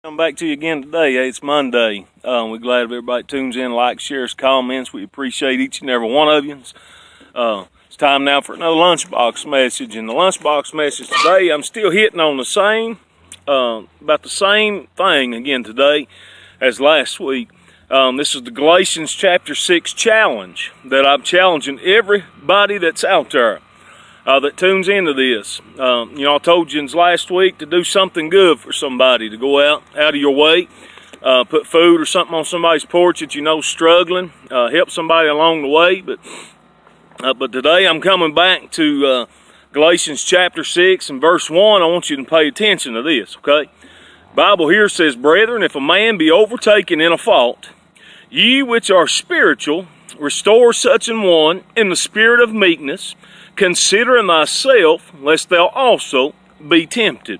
Come back to you again today. Hey, it's Monday. We're glad if everybody tunes in, likes, shares, comments. We appreciate each and every one of you. It's time now for another lunchbox message. And the lunchbox message today, I'm still hitting on the same, about the same thing again today as last week. This is the Galatians chapter 6 challenge that I'm challenging everybody that's out there that tunes into this. I told you last week to do something good for somebody, to go out of your way, put food or something on somebody's porch that you know struggling, help somebody along the way. But today I'm coming back to Galatians chapter 6 and verse 1. I want you to pay attention to this, okay? The Bible here says, "Brethren, if a man be overtaken in a fault, ye which are spiritual, restore such an one in the spirit of meekness, considering thyself, lest thou also be tempted."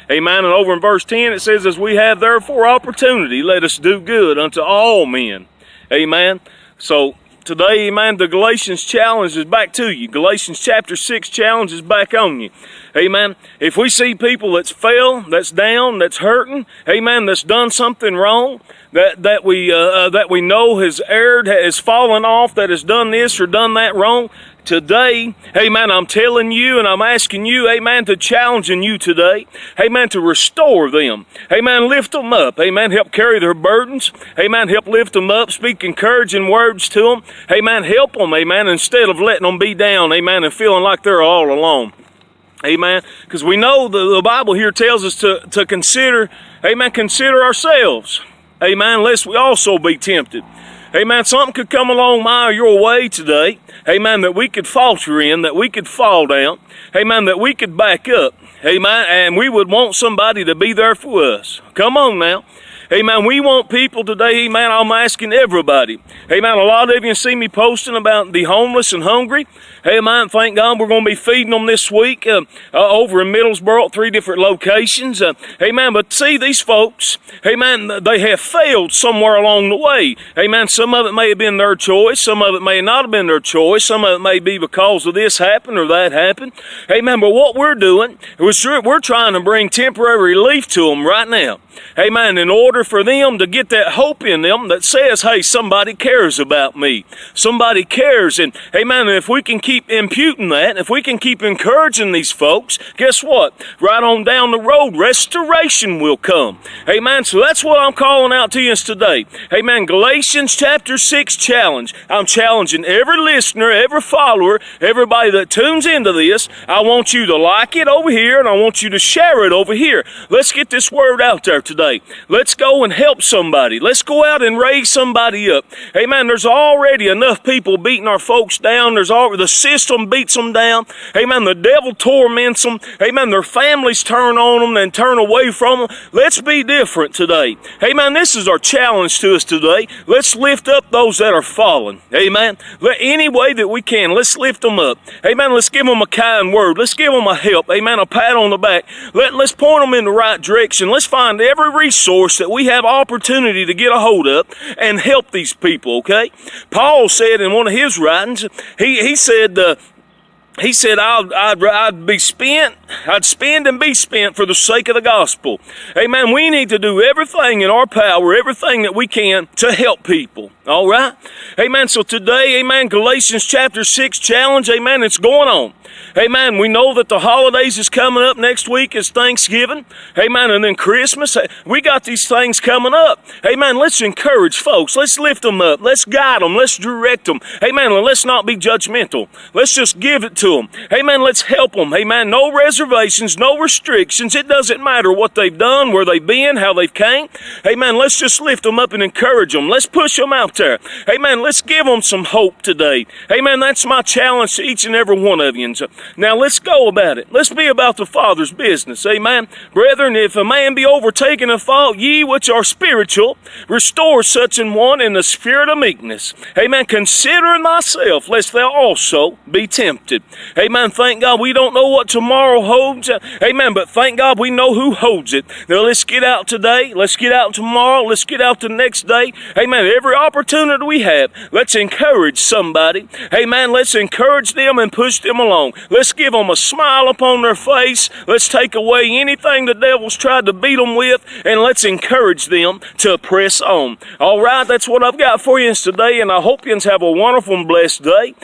Amen. And over in verse 10 it says, "As we have therefore opportunity, let us do good unto all men." Amen. So today, amen, the Galatians challenge is back to you. Galatians chapter 6 challenge is back on you. Amen. If we see people that's fell, that's down, that's hurting, amen, that's done something wrong, that we know has erred, has fallen off, that has done this or done that wrong, today, amen, I'm telling you and I'm asking you, amen, to challenging you today, amen, to restore them, amen, lift them up, amen, help carry their burdens, amen, help lift them up, speak encouraging words to them, amen, help them, amen, instead of letting them be down, amen, and feeling like they're all alone. Amen. Because we know the Bible here tells us to consider, amen, consider ourselves, amen, lest we also be tempted. Amen. Something could come along your way today, amen, that we could falter in, that we could fall down, amen, that we could back up, amen, and we would want somebody to be there for us. Come on now. Amen. We want people today, amen, I'm asking everybody. Amen. A lot of you see me posting about the homeless and hungry. Amen. Thank God we're going to be feeding them this week over in Middlesboro, 3 different locations. Amen. But see, these folks, amen, they have failed somewhere along the way. Amen. Some of it may have been their choice. Some of it may not have been their choice. Some of it may be because of this happened or that happened. Amen. But what we're doing is we're trying to bring temporary relief to them right now. Amen. In order for them to get that hope in them that says, hey, somebody cares about me. Somebody cares. And amen, if we can keep imputing that, if we can keep encouraging these folks, guess what? Right on down the road, restoration will come. Amen. So that's what I'm calling out to you today. Amen. Galatians chapter 6 challenge. I'm challenging every listener, every follower, everybody that tunes into this. I want you to like it over here and I want you to share it over here. Let's get this word out there today. Let's go and help somebody. Let's go out and raise somebody up. Amen. There's already enough people beating our folks down. The system beats them down. Amen. The devil torments them. Amen. Their families turn on them and turn away from them. Let's be different today. Amen. This is our challenge to us today. Let's lift up those that are fallen. Amen. Any way that we can, let's lift them up. Amen. Let's give them a kind word. Let's give them a help. Amen. A pat on the back. Let's point them in the right direction. Let's find every resource that we have opportunity to get a hold of and help these people, okay? Paul said in one of his writings, he said I'd spend and be spent for the sake of the gospel. Amen. We need to do everything in our power, everything that we can to help people. All right? Amen. So today, amen, Galatians chapter 6 challenge, amen, it's going on. Amen. We know that the holidays is coming up. Next week is Thanksgiving. Amen. And then Christmas. We got these things coming up. Amen. Let's encourage folks. Let's lift them up. Let's guide them. Let's direct them. Amen. And let's not be judgmental. Let's just give it to them. Amen. Let's help them. Amen. No reservations, no restrictions. It doesn't matter what they've done, where they've been, how they've came. Amen. Let's just lift them up and encourage them. Let's push them out there. Amen. Let's give them some hope today. Amen. That's my challenge to each and every one of you. Now let's go about it. Let's be about the Father's business. Amen. Brethren, if a man be overtaken in fault, ye which are spiritual, restore such an one in the spirit of meekness. Amen. Considering thyself, lest thou also be tempted. Amen. Thank God we don't know what tomorrow holds. Amen. But thank God we know who holds it. Now let's get out today. Let's get out tomorrow. Let's get out the next day. Amen. Every opportunity we have, let's encourage somebody. Amen. Let's encourage them and push them along. Let's give them a smile upon their face. Let's take away anything the devil's tried to beat them with, and let's encourage them to press on. All right, that's what I've got for you today, and I hope you have a wonderful and blessed day.